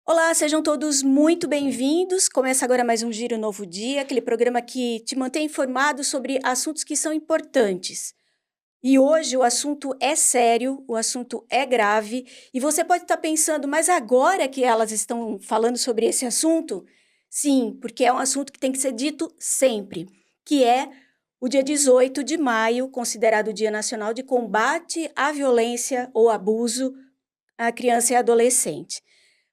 Olá, sejam todos muito bem-vindos. Começa agora mais um Giro Novo Dia, aquele programa que te mantém informado sobre assuntos que são importantes. E hoje o assunto é sério, o assunto é grave, e você pode estar pensando, mas agora que elas estão falando sobre esse assunto? Sim, porque é um assunto que tem que ser dito sempre, que é o dia 18 de maio, considerado o Dia Nacional de Combate à Violência ou Abuso à Criança e Adolescente.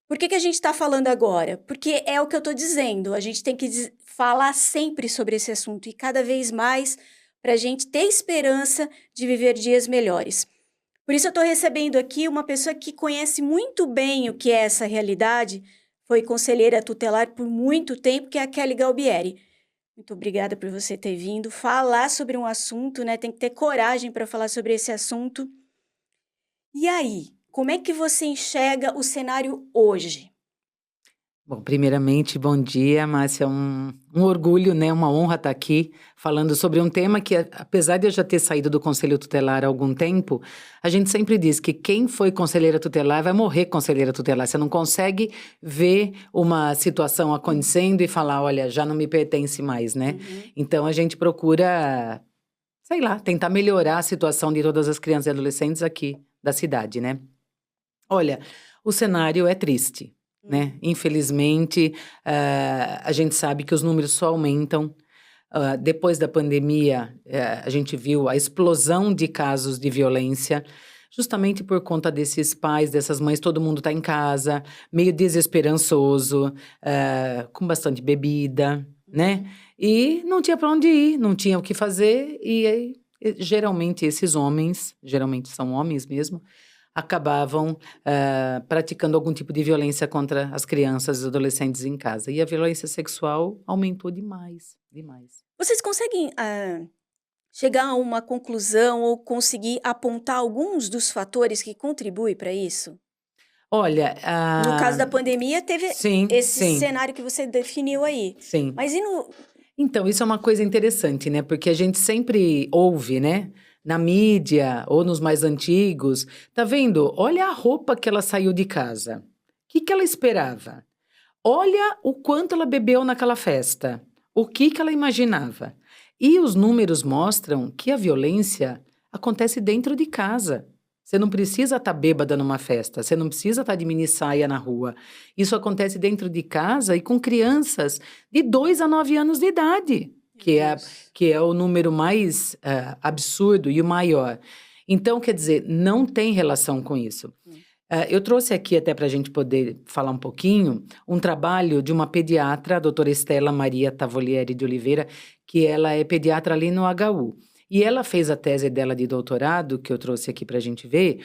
Por que a gente está falando agora? Porque é o que eu estou dizendo, a gente tem que falar sempre sobre esse assunto e cada vez mais para a gente ter esperança de viver dias melhores. Por isso eu estou recebendo aqui uma pessoa que conhece muito bem o que é essa realidade, foi conselheira tutelar por muito tempo, que é a Kelly Galbieri. Muito obrigada por você ter vindo falar sobre um assunto, né? Tem que ter coragem para falar sobre esse assunto. E aí, como é que você enxerga o cenário hoje? Bom, primeiramente, bom dia, Márcia. Um orgulho, né? Uma honra estar aqui falando sobre um tema que, apesar de eu já ter saído do Conselho Tutelar há algum tempo, a gente sempre diz que quem foi conselheira tutelar vai morrer conselheira tutelar. Você não consegue ver uma situação acontecendo e falar, olha, já não me pertence mais, né? Uhum. Então, a gente procura, sei lá, tentar melhorar a situação de todas as crianças e adolescentes aqui da cidade, né? Olha, o cenário é triste, né? Infelizmente, a gente sabe que os números só aumentam. Depois da pandemia, a gente viu a explosão de casos de violência, justamente por conta desses pais, dessas mães, todo mundo está em casa, meio desesperançoso, com bastante bebida, né? E não tinha para onde ir, não tinha o que fazer, e aí, geralmente esses homens, geralmente são homens mesmo, acabavam praticando algum tipo de violência contra as crianças e adolescentes em casa. E a violência sexual aumentou demais, demais. Vocês conseguem, chegar a uma conclusão ou conseguir apontar alguns dos fatores que contribuem para isso? Olha, No caso da pandemia, teve sim, esse sim, cenário que você definiu aí. sim. Mas e no Então, isso é uma coisa interessante, né? Porque a gente sempre ouve, né? Na mídia ou nos mais antigos, tá vendo? Olha a roupa que ela saiu de casa. O que que ela esperava? Olha o quanto ela bebeu naquela festa. O que que ela imaginava? E os números mostram que a violência acontece dentro de casa. Você não precisa estar bêbada numa festa, você não precisa estar de mini saia na rua. Isso acontece dentro de casa e com crianças de 2 a 9 anos de idade, Meu que é, Deus. que é o número mais absurdo e o maior. Então, quer dizer, não tem relação com isso. Hum. Eu trouxe aqui, até para a gente poder falar um pouquinho, um trabalho de uma pediatra, a doutora Estela Maria Tavolieri de Oliveira, que ela é pediatra ali no HU. E ela fez a tese dela de doutorado, que eu trouxe aqui para a gente ver,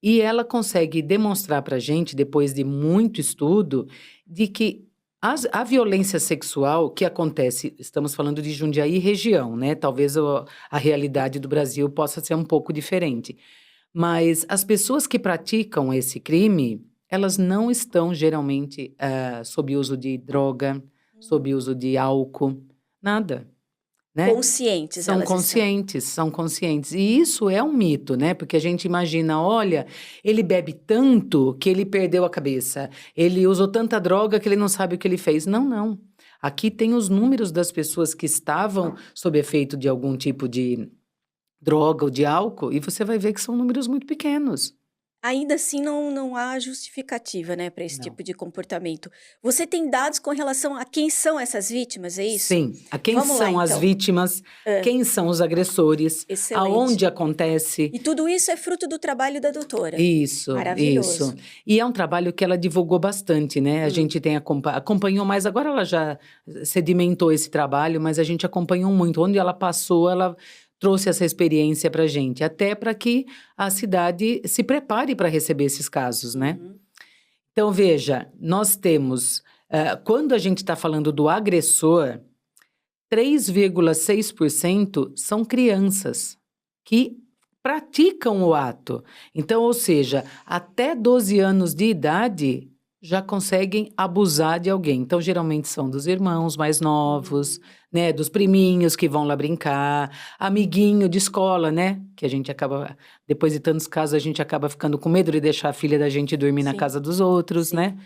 e ela consegue demonstrar para a gente, depois de muito estudo, de que a violência sexual que acontece, estamos falando de Jundiaí e região, né? Talvez a realidade do Brasil possa ser um pouco diferente. Mas as pessoas que praticam esse crime, elas não estão geralmente sob uso de droga, sob uso de álcool, nada, né? Conscientes elas estão. São conscientes. E isso é um mito, né? Porque a gente imagina, olha, ele bebe tanto que ele perdeu a cabeça, ele usou tanta droga que ele não sabe o que ele fez. Não, não. Aqui tem os números das pessoas que estavam sob efeito de algum tipo de droga ou de álcool, e você vai ver que são números muito pequenos. Ainda assim, não há justificativa, né, para esse Não. tipo de comportamento. Você tem dados com relação a quem são essas vítimas, é isso? Sim, a quem Vamos lá são as então. vítimas, Hã, quem são os agressores, excelente. aonde acontece. E tudo isso é fruto do trabalho da doutora. Isso, isso. Maravilhoso. E é um trabalho que ela divulgou bastante, né? A Hum. gente tem acompanhou mais, agora ela já sedimentou esse trabalho, mas a gente acompanhou muito. Onde ela passou, ela trouxe essa experiência para gente, até para que a cidade se prepare para receber esses casos, né? Uhum. Então, veja, nós temos, quando a gente está falando do agressor, 3,6% são crianças que praticam o ato. Então, ou seja, até 12 anos de idade já conseguem abusar de alguém. Então, geralmente são dos irmãos mais novos, Hum. né, dos priminhos que vão lá brincar, amiguinho de escola, né, que a gente acaba, depois de tantos casos, a gente acaba ficando com medo de deixar a filha da gente dormir na Sim, casa dos outros, sim. né?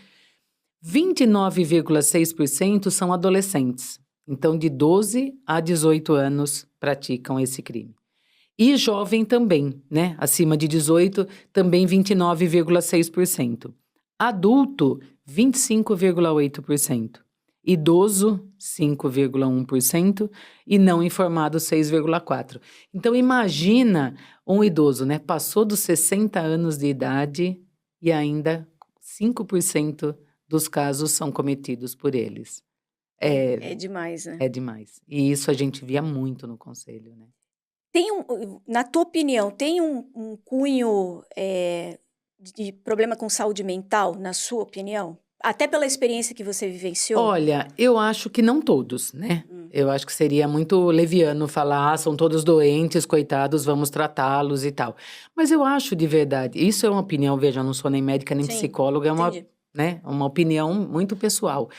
29,6% são adolescentes. Então, de 12 a 18 anos praticam esse crime. E jovem também, né? Acima de 18, também 29,6%. Adulto, 25,8%. Idoso, 5,1%. E não informado, 6,4%. Então, imagina um idoso, né? Passou dos 60 anos de idade e ainda 5% dos casos são cometidos por eles. É demais, né? É demais. E isso a gente via muito no conselho, né? Na tua opinião, tem um cunho de problema com saúde mental, na sua opinião? Até pela experiência que você vivenciou? Olha, eu acho que não todos, né? Eu acho que seria muito leviano falar, são todos doentes, coitados, vamos tratá-los e tal. Mas eu acho de verdade, isso é uma opinião, veja, eu não sou nem médica nem Sim, psicóloga, é entendi. uma opinião muito pessoal.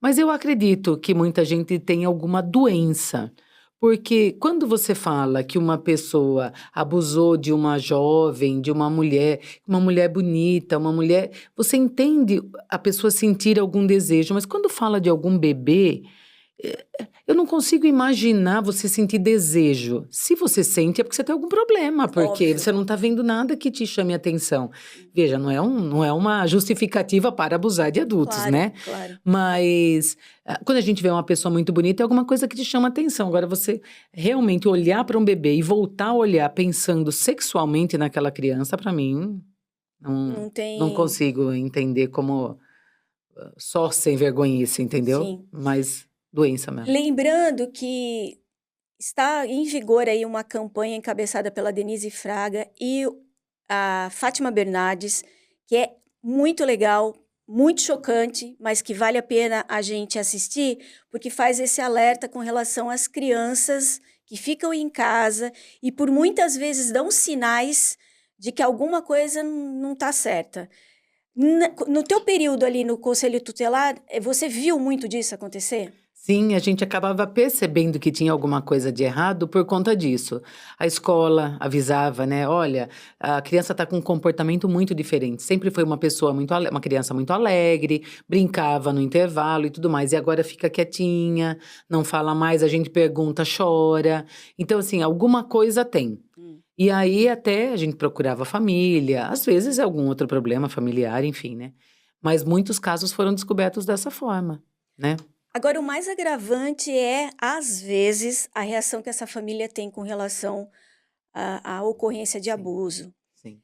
Mas eu acredito que muita gente tem alguma doença. Porque quando você fala que uma pessoa abusou de uma jovem, de uma mulher bonita, uma mulher. Você entende a pessoa sentir algum desejo, mas quando fala de algum bebê, eu não consigo imaginar você sentir desejo. Se você sente, é porque você tem algum problema, porque Óbvio. você não está vendo nada que te chame atenção. Veja, não é uma justificativa para abusar de adultos, Claro, né? claro. Mas quando a gente vê uma pessoa muito bonita, é alguma coisa que te chama atenção. Agora, você realmente olhar para um bebê e voltar a olhar pensando sexualmente naquela criança, para mim, não consigo entender como só sem vergonhice, entendeu? Sim. Mas doença mesmo. Lembrando que está em vigor aí uma campanha encabeçada pela Denise Fraga e a Fátima Bernardes, que é muito legal, muito chocante, mas que vale a pena a gente assistir, porque faz esse alerta com relação às crianças que ficam em casa e por muitas vezes dão sinais de que alguma coisa não está certa. No teu período ali no Conselho Tutelar, você viu muito disso acontecer? Sim, a gente acabava percebendo que tinha alguma coisa de errado por conta disso. A escola avisava, né? Olha, a criança está com um comportamento muito diferente. Sempre foi uma pessoa uma criança muito alegre, brincava no intervalo e tudo mais. E agora fica quietinha, não fala mais, a gente pergunta, chora. Então, assim, alguma coisa tem. E aí até a gente procurava a família, às vezes algum outro problema familiar, enfim, né? Mas muitos casos foram descobertos dessa forma, né? Agora, o mais agravante é, às vezes, a reação que essa família tem com relação à ocorrência de abuso. Sim.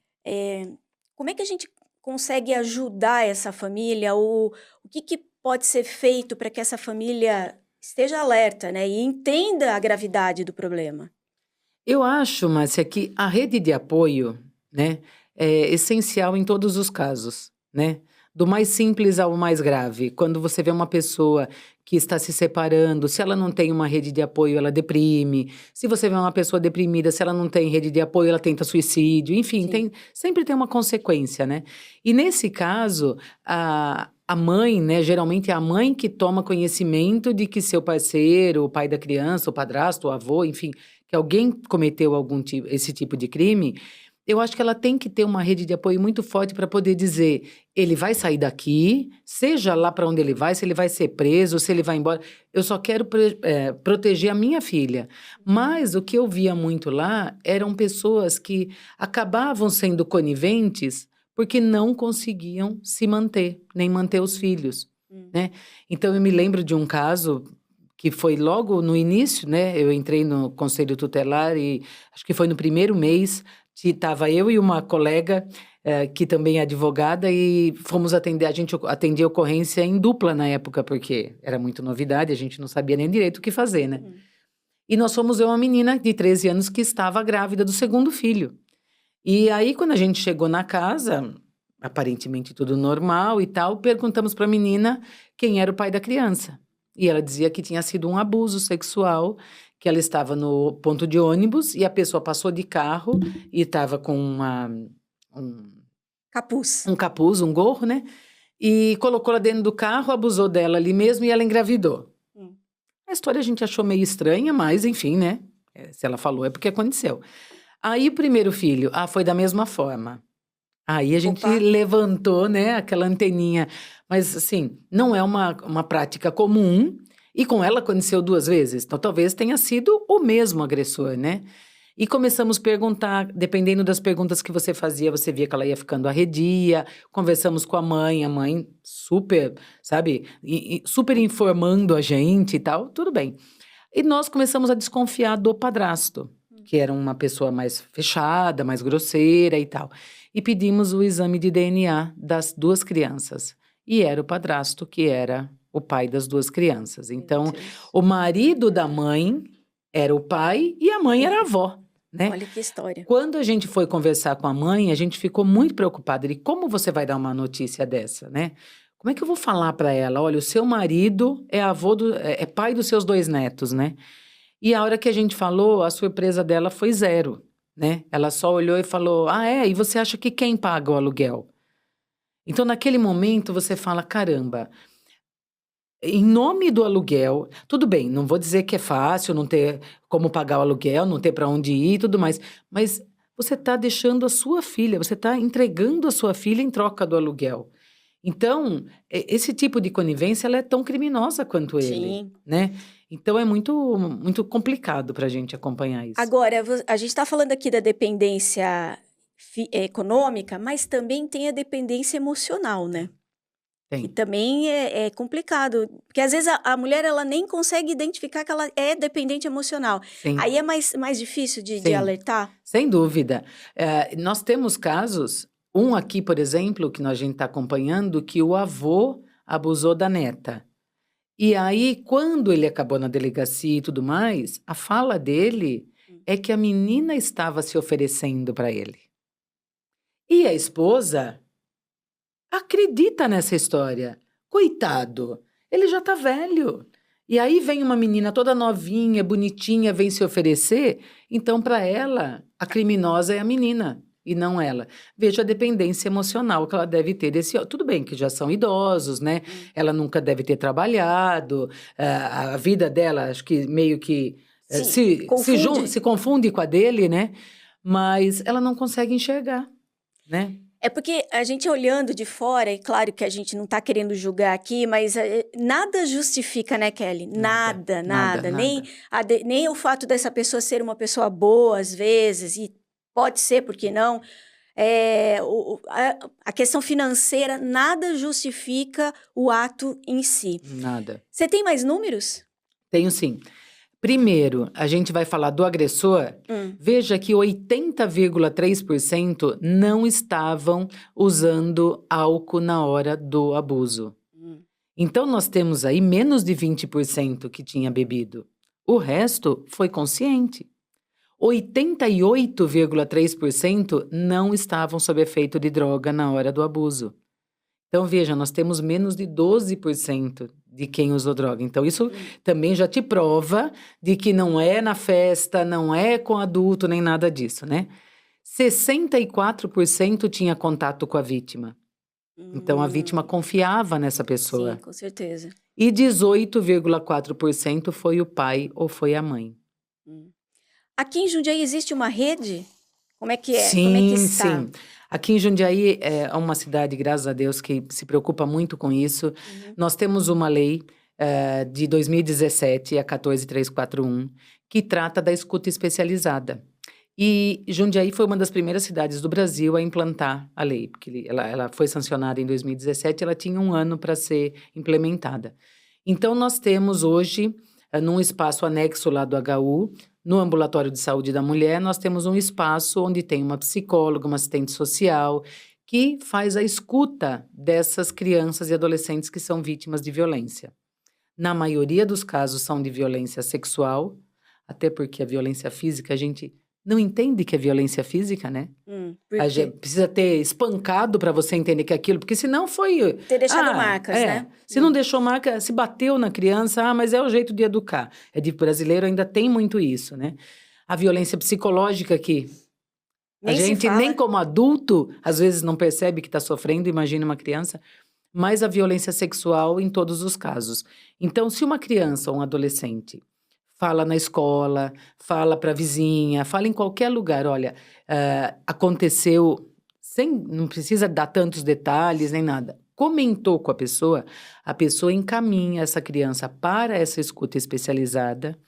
Como é que a gente consegue ajudar essa família? Ou o que pode ser feito para que essa família esteja alerta, né, e entenda a gravidade do problema? Eu acho, Márcia, que a rede de apoio, né, é essencial em todos os casos, né? Do mais simples ao mais grave. Quando você vê uma pessoa que está se separando, se ela não tem uma rede de apoio, ela deprime. Se você vê uma pessoa deprimida, se ela não tem rede de apoio, ela tenta suicídio. Enfim, sempre tem uma consequência, né? E nesse caso, a mãe, né, geralmente é a mãe que toma conhecimento de que seu parceiro, o pai da criança, o padrasto, o avô, enfim, que alguém cometeu esse tipo de crime, eu acho que ela tem que ter uma rede de apoio muito forte para poder dizer, ele vai sair daqui, seja lá para onde ele vai, se ele vai ser preso, se ele vai embora, eu só quero proteger a minha filha. Mas o que eu via muito lá eram pessoas que acabavam sendo coniventes porque não conseguiam se manter, nem manter os filhos, né? Então, eu me lembro de um caso que foi logo no início, né? Eu entrei no Conselho Tutelar e acho que foi no primeiro mês, estava eu e uma colega que também é advogada e fomos atender, a gente atendia ocorrência em dupla na época, porque era muito novidade, a gente não sabia nem direito o que fazer, né? E nós fomos ver uma menina de 13 anos que estava grávida do segundo filho. E aí, quando a gente chegou na casa, aparentemente tudo normal e tal, perguntamos para a menina quem era o pai da criança. E ela dizia que tinha sido um abuso sexual, que ela estava no ponto de ônibus e a pessoa passou de carro e estava com Capuz. um capuz, um gorro, né? E colocou ela dentro do carro, abusou dela ali mesmo e ela engravidou. A história a gente achou meio estranha, mas enfim, né? Se ela falou é porque aconteceu. Aí o primeiro filho, foi da mesma forma. Aí a gente Opa. levantou, né, aquela anteninha. Mas, assim, não é uma prática comum. E com ela aconteceu 2 vezes. Então, talvez tenha sido o mesmo agressor, né? E começamos a perguntar, dependendo das perguntas que você fazia, você via que ela ia ficando arredia. Conversamos com a mãe super, sabe, super informando a gente e tal, tudo bem. E nós começamos a desconfiar do padrasto, que era uma pessoa mais fechada, mais grosseira e tal. E pedimos o exame de DNA das 2 crianças. E era o padrasto que era o pai das 2 crianças. Então, o marido da mãe era o pai e a mãe era a avó, né? Olha que história. Quando a gente foi conversar com a mãe, a gente ficou muito preocupada de como você vai dar uma notícia dessa, né? Como é que eu vou falar para ela? Olha, o seu marido é é pai dos seus 2 netos, né? E a hora que a gente falou, a surpresa dela foi 0, né? Ela só olhou e falou: "Ah, é? E você acha que quem paga o aluguel?" Então, naquele momento, você fala: "Caramba, em nome do aluguel, tudo bem, não vou dizer que é fácil não ter como pagar o aluguel, não ter para onde ir e tudo mais, mas você está deixando a sua filha, você está entregando a sua filha em troca do aluguel. Então, esse tipo de conivência, ela é tão criminosa quanto ele, Sim. né? Então, é muito, muito complicado para a gente acompanhar isso. Agora, a gente está falando aqui da dependência econômica, mas também tem a dependência emocional, né? Que Tem, também é complicado, porque às vezes a mulher ela nem consegue identificar que ela é dependente emocional. sim, Aí é mais difícil de sim. alertar? Sem dúvida. Nós temos casos, um aqui, por exemplo, que a gente está acompanhando, que o avô abusou da neta. E aí, quando ele acabou na delegacia e tudo mais, a fala dele é que a menina estava se oferecendo para ele. E a esposa acredita nessa história. Coitado, ele já está velho. E aí vem uma menina toda novinha, bonitinha, vem se oferecer. Então, para ela, a criminosa é a menina e não ela. Veja a dependência emocional que ela deve ter desse. Tudo bem que já são idosos, né? Ela nunca deve ter trabalhado. A vida dela, acho que meio que Sim, confunde. se confunde com a dele, né? Mas ela não consegue enxergar, né? É porque a gente olhando de fora, e claro que a gente não está querendo julgar aqui, mas nada justifica, né, Kelly? Nada, nada. Nem, nem o fato dessa pessoa ser uma pessoa boa, às vezes, e pode ser, por que não? A questão financeira, nada justifica o ato em si. Nada. Você tem mais números? Tenho sim. Primeiro, a gente vai falar do agressor. Veja que 80,3% não estavam usando álcool na hora do abuso. Então, nós temos aí menos de 20% que tinha bebido. O resto foi consciente. 88,3% não estavam sob efeito de droga na hora do abuso. Então, veja, nós temos menos de 12% de quem usou droga. Então, isso também já te prova de que não é na festa, não é com adulto, nem nada disso, né? 64% tinha contato com a vítima. Então, a vítima confiava nessa pessoa. Sim, com certeza. E 18,4% foi o pai ou foi a mãe. Aqui em Jundiaí existe uma rede? Como é que é? Sim, Como é que está? sim. Aqui em Jundiaí é uma cidade, graças a Deus, que se preocupa muito com isso. Nós temos uma lei de 2017, a 14341, que trata da escuta especializada. E Jundiaí foi uma das primeiras cidades do Brasil a implantar a lei, porque ela foi sancionada em 2017, ela tinha 1 ano para ser implementada. Então, nós temos hoje, num espaço anexo lá do HU, no Ambulatório de Saúde da Mulher, nós temos um espaço onde tem uma psicóloga, uma assistente social, que faz a escuta dessas crianças e adolescentes que são vítimas de violência. Na maioria dos casos são de violência sexual, até porque a violência física, a gente não entende que é violência física, né? A gente precisa ter espancado para você entender que é aquilo, porque senão foi... Ter deixado marcas, né? Se não deixou marca, se bateu na criança, mas é o jeito de educar. De brasileiro ainda tem muito isso, né? A violência psicológica que a gente nem como adulto, às vezes não percebe que está sofrendo, imagina uma criança, mas a violência sexual em todos os casos. Então, se uma criança ou um adolescente fala na escola, fala para a vizinha, fala em qualquer lugar, olha, aconteceu não precisa dar tantos detalhes nem nada. Comentou com a pessoa encaminha essa criança para essa escuta especializada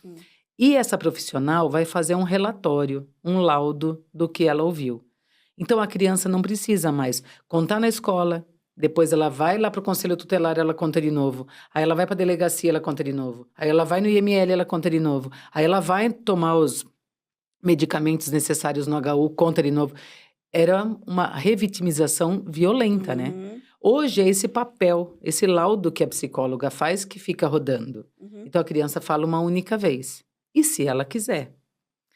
e essa profissional vai fazer um relatório, um laudo do que ela ouviu. Então, a criança não precisa mais contar na escola, depois ela vai lá para o conselho tutelar, ela conta de novo. Aí ela vai para a delegacia, ela conta de novo. Aí ela vai no IML, ela conta de novo. Aí ela vai tomar os medicamentos necessários no HU, conta de novo. Era uma revitimização violenta, né? Hoje é esse papel, esse laudo que a psicóloga faz que fica rodando. Então, a criança fala uma única vez. E se ela quiser.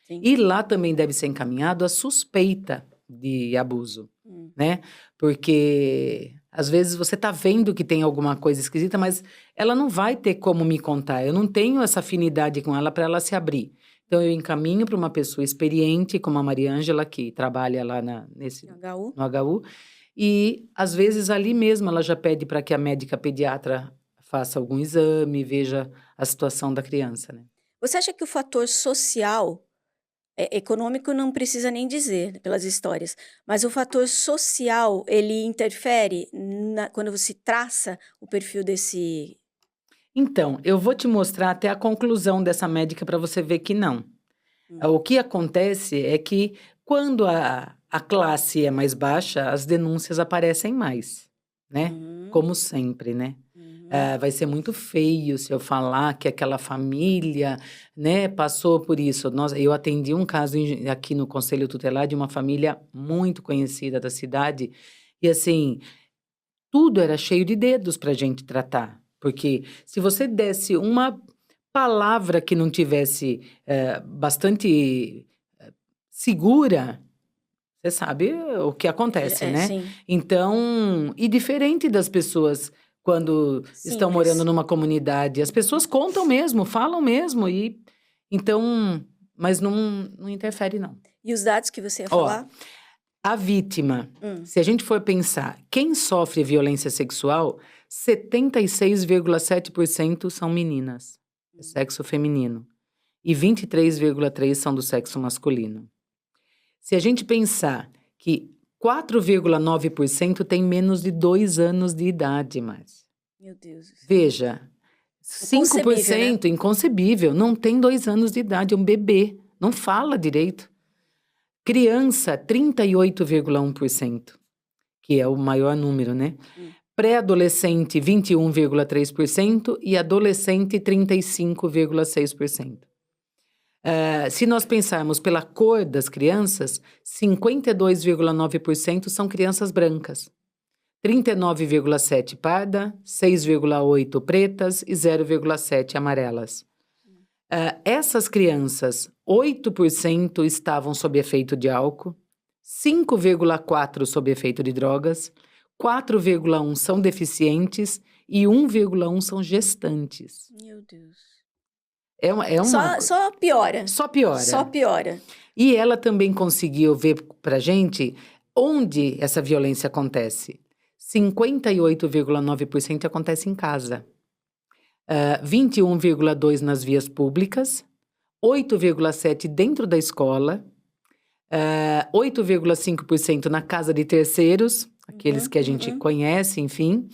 Sim. E lá também deve ser encaminhado a suspeita de abuso, né? Porque, às vezes, você tá vendo que tem alguma coisa esquisita, mas ela não vai ter como me contar. Eu não tenho essa afinidade com ela para ela se abrir. Então, eu encaminho para uma pessoa experiente, como a Maria Ângela, que trabalha lá no HU. E, às vezes, ali mesmo, ela já pede para que a médica pediatra faça algum exame, veja a situação da criança, né? Você acha que o fator social, econômico não precisa nem dizer, pelas histórias, mas o fator social, ele interfere quando você traça o perfil desse... Então, eu vou te mostrar até a conclusão dessa médica para você ver que não. O que acontece é que quando a classe é mais baixa, as denúncias aparecem mais, né? Como sempre, né? Vai ser muito feio se eu falar que aquela família, né, passou por isso. Eu atendi um caso aqui no Conselho Tutelar de uma família muito conhecida da cidade e, assim, tudo era cheio de dedos para a gente tratar. Porque se você desse uma palavra que não tivesse bastante segura, você sabe o que acontece, né? Sim. Então, e diferente das pessoas quando estão morando numa comunidade, as pessoas contam mesmo, falam mesmo, e então, mas não interfere, não. E os dados que você ia falar? A vítima, se a gente for pensar, quem sofre violência sexual, 76,7% são meninas, sexo feminino, e 23,3% são do sexo masculino. Se a gente pensar que 4,9% tem menos de 2 anos de idade, mais. Meu Deus. Veja, 5% inconcebível, não tem 2 anos de idade, é um bebê, não fala direito. Criança, 38,1%, que é o maior número, né? Pré-adolescente, 21,3% e adolescente, 35,6%. Se nós pensarmos pela cor das crianças, 52,9% são crianças brancas, 39,7% parda, 6,8% pretas e 0,7% amarelas. Essas crianças, 8% estavam sob efeito de álcool, 5,4% sob efeito de drogas, 4,1% são deficientes e 1,1% são gestantes. Meu Deus. Só piora. Só piora. E ela também conseguiu ver pra gente onde essa violência acontece. 58,9% acontece em casa. 21,2% nas vias públicas, 8,7% dentro da escola, 8,5% na casa de terceiros, aqueles que a gente conhece, enfim,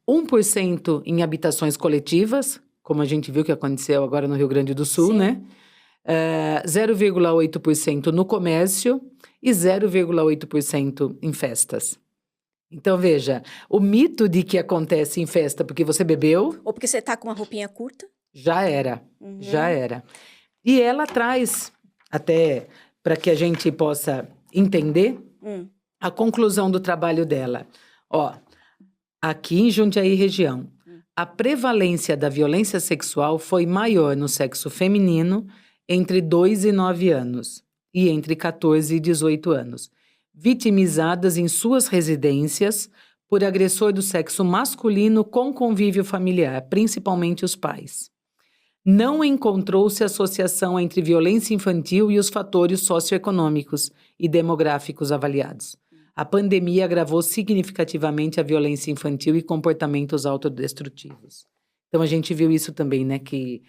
1% em habitações coletivas, como a gente viu que aconteceu agora no Rio Grande do Sul, né? 0,8% no comércio e 0,8% em festas. Então, veja, o mito de que acontece em festa porque você bebeu... Ou porque você tá com uma roupinha curta. Já era. E ela traz, até para que a gente possa entender, a conclusão do trabalho dela. Aqui em Jundiaí região, a prevalência da violência sexual foi maior no sexo feminino entre 2 e 9 anos e entre 14 e 18 anos, vitimizadas em suas residências por agressor do sexo masculino com convívio familiar, principalmente os pais. Não encontrou-se associação entre violência infantil e os fatores socioeconômicos e demográficos avaliados. A pandemia agravou significativamente a violência infantil e comportamentos autodestrutivos. Então, a gente viu isso também, né? Que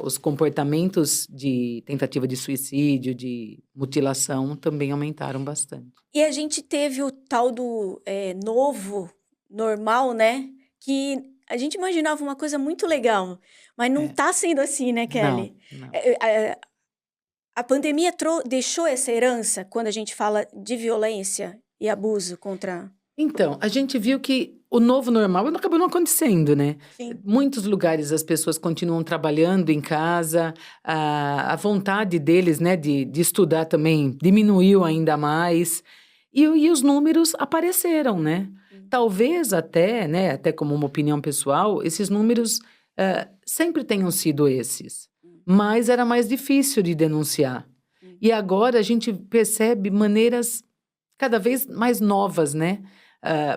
os comportamentos de tentativa de suicídio, de mutilação, também aumentaram bastante. E a gente teve o tal do novo normal, né? Que a gente imaginava uma coisa muito legal, mas não É. tá sendo assim, né, Kelly? Não. A pandemia deixou essa herança quando a gente fala de violência e abuso contra... Então, a gente viu que o novo normal acabou não acontecendo, né? Sim. Muitos lugares as pessoas continuam trabalhando em casa, a vontade deles, né, de estudar também diminuiu ainda mais, e os números apareceram, né? Talvez até, né, até como uma opinião pessoal, esses números sempre tenham sido esses, mas era mais difícil de denunciar. E agora a gente percebe maneiras cada vez mais novas, né?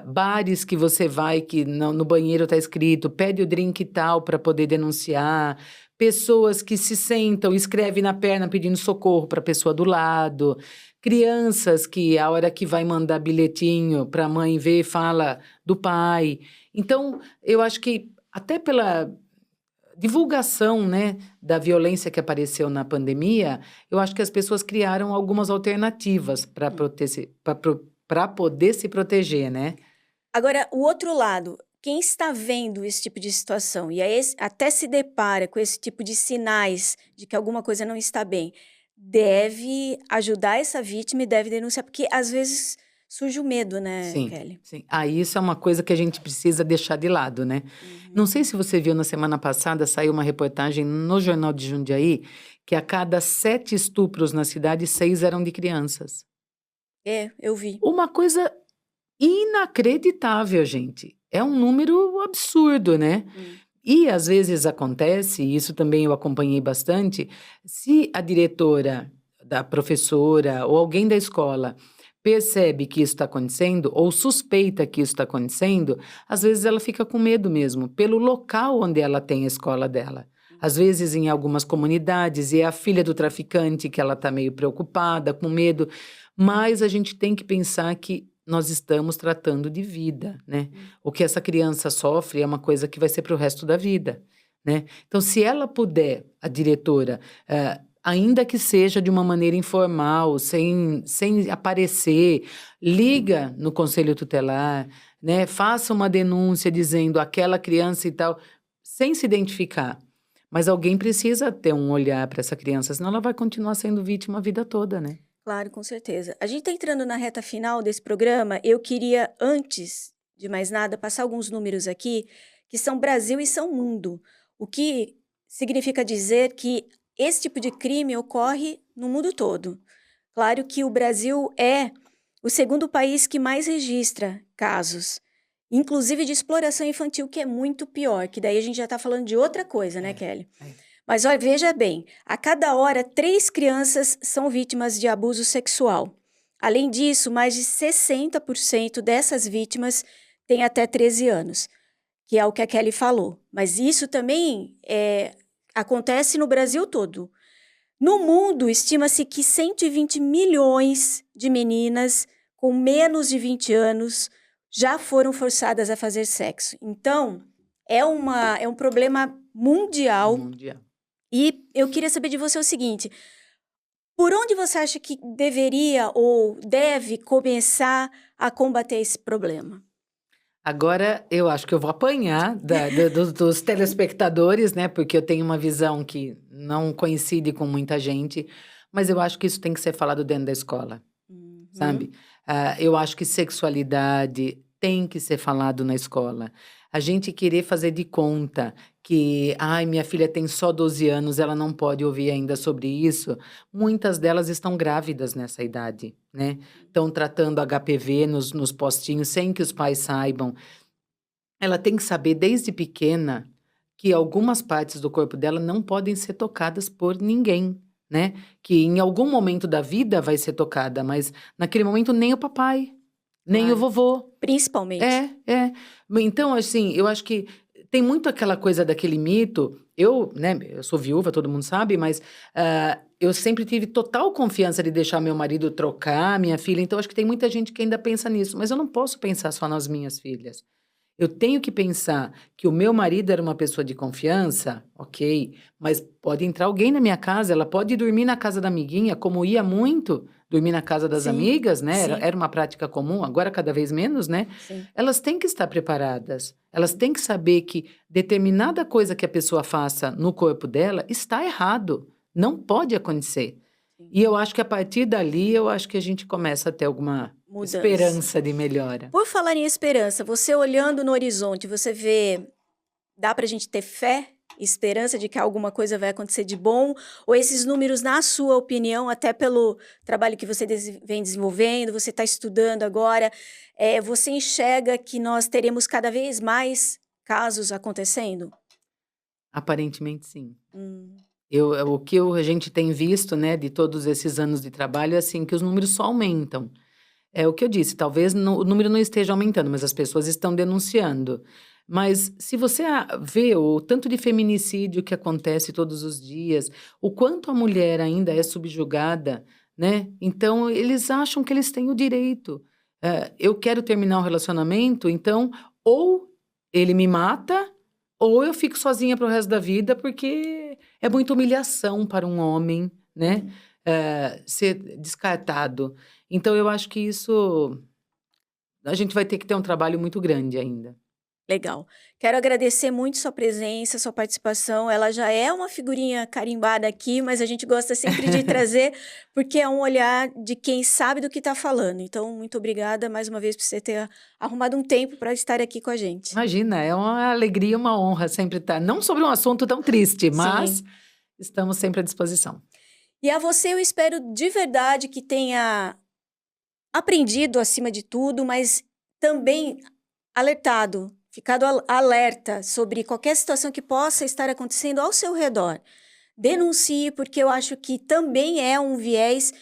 Bares que você vai, que no banheiro está escrito, pede o drink tal para poder denunciar, pessoas que se sentam, escrevem na perna pedindo socorro para a pessoa do lado, crianças que a hora que vai mandar bilhetinho para a mãe ver, fala do pai. Então, eu acho que até pela divulgação, né, da violência que apareceu na pandemia, eu acho que as pessoas criaram algumas alternativas para poder se proteger, né? Agora, o outro lado, quem está vendo esse tipo de situação e até se depara com esse tipo de sinais de que alguma coisa não está bem, deve ajudar essa vítima e deve denunciar, porque às vezes surge o medo, né, Kelly? Sim. Isso é uma coisa que a gente precisa deixar de lado, né? Não sei se você viu na semana passada, saiu uma reportagem no Jornal de Jundiaí, que a cada 7 estupros na cidade, 6 eram de crianças. Eu vi. Uma coisa inacreditável, gente. É um número absurdo, né? E às vezes acontece, e isso também eu acompanhei bastante, se a diretora, da professora ou alguém da escola percebe que isso está acontecendo ou suspeita que isso está acontecendo, às vezes ela fica com medo mesmo, pelo local onde ela tem a escola dela. Às vezes em algumas comunidades, e é a filha do traficante que ela está meio preocupada, com medo, mas a gente tem que pensar que nós estamos tratando de vida, né? O que essa criança sofre é uma coisa que vai ser para o resto da vida, né? Então, se ela puder, a diretora, ainda que seja de uma maneira informal, sem aparecer, liga no conselho tutelar, né? Faça uma denúncia dizendo aquela criança e tal, sem se identificar. Mas alguém precisa ter um olhar para essa criança, senão ela vai continuar sendo vítima a vida toda, né? Claro, com certeza. A gente está entrando na reta final desse programa. Eu queria, antes de mais nada, passar alguns números aqui, que são Brasil e são mundo. O que significa dizer que esse tipo de crime ocorre no mundo todo. Claro que o Brasil é o segundo país que mais registra casos, inclusive de exploração infantil, que é muito pior, que daí a gente já está falando de outra coisa, né, Kelly? Mas olha, veja bem, a cada hora 3 crianças são vítimas de abuso sexual. Além disso, mais de 60% dessas vítimas têm até 13 anos, que é o que a Kelly falou. Mas isso também acontece no Brasil todo. No mundo, estima-se que 120 milhões de meninas com menos de 20 anos já foram forçadas a fazer sexo. Então, é um problema mundial. E eu queria saber de você o seguinte: por onde você acha que deveria ou deve começar a combater esse problema? Agora, eu acho que eu vou apanhar dos telespectadores, né? Porque eu tenho uma visão que não coincide com muita gente, mas eu acho que isso tem que ser falado dentro da escola, sabe? Eu acho que sexualidade tem que ser falado na escola. A gente querer fazer de conta que, minha filha tem só 12 anos, ela não pode ouvir ainda sobre isso. Muitas delas estão grávidas nessa idade, né? Estão tratando HPV nos postinhos sem que os pais saibam. Ela tem que saber desde pequena que algumas partes do corpo dela não podem ser tocadas por ninguém, né? Que em algum momento da vida vai ser tocada, mas naquele momento nem o papai, nem o vovô. Principalmente. Então, assim, eu acho que tem muito aquela coisa daquele mito. Eu sou viúva, todo mundo sabe, mas eu sempre tive total confiança de deixar meu marido trocar minha filha. Então, acho que tem muita gente que ainda pensa nisso. Mas eu não posso pensar só nas minhas filhas. Eu tenho que pensar que o meu marido era uma pessoa de confiança, ok, mas pode entrar alguém na minha casa, ela pode dormir na casa da amiguinha, como ia muito dormir na casa das Sim, amigas, né? Era, sim, era uma prática comum, agora cada vez menos, né? sim. Elas têm que estar preparadas, elas têm que saber que determinada coisa que a pessoa faça no corpo dela está errado, não pode acontecer. Sim. E eu acho que a partir dali, eu acho que a gente começa a ter alguma Mudança. esperança de melhora. Por falar em esperança, você olhando no horizonte, você vê, dá pra gente ter fé, esperança de que alguma coisa vai acontecer de bom? Ou esses números, na sua opinião, até pelo trabalho que você vem desenvolvendo, você está estudando agora, você enxerga que nós teremos cada vez mais casos acontecendo? Aparentemente, sim. Hum, O que a gente tem visto, né, de todos esses anos de trabalho é assim, que os números só aumentam. É o que eu disse, talvez o número não esteja aumentando, mas as pessoas estão denunciando. Mas se você vê o tanto de feminicídio que acontece todos os dias, o quanto a mulher ainda é subjugada, né? Então, eles acham que eles têm o direito. Eu quero terminar um relacionamento, então, ou ele me mata, ou eu fico sozinha para o resto da vida, porque é muita humilhação para um homem, né? Ser descartado. Então, eu acho que isso a gente vai ter que ter um trabalho muito grande ainda. legal. Quero agradecer muito sua presença, sua participação. Ela já é uma figurinha carimbada aqui, mas a gente gosta sempre de trazer, porque é um olhar de quem sabe do que está falando. Então, muito obrigada mais uma vez por você ter arrumado um tempo para estar aqui com a gente. Imagina, é uma alegria, uma honra sempre estar, não sobre um assunto tão triste, mas Sim. estamos sempre à disposição. E a você eu espero de verdade que tenha aprendido acima de tudo, mas também alertado, ficado alerta sobre qualquer situação que possa estar acontecendo ao seu redor. Denuncie, porque eu acho que também é um viés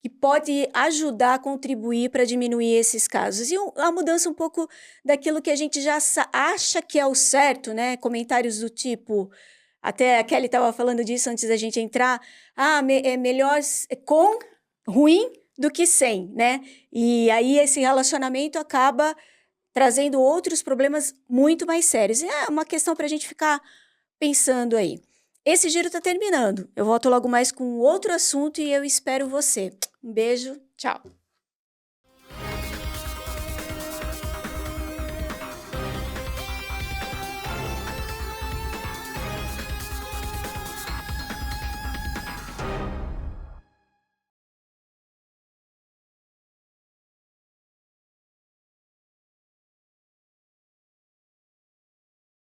que pode ajudar a contribuir para diminuir esses casos. E a mudança um pouco daquilo que a gente já acha que é o certo, né? Comentários do tipo, até a Kelly estava falando disso antes da gente entrar, é melhor com ruim do que sem, né? E aí esse relacionamento acaba trazendo outros problemas muito mais sérios. E é uma questão para a gente ficar pensando aí. Esse giro está terminando. Eu volto logo mais com outro assunto e eu espero você. Um beijo, tchau.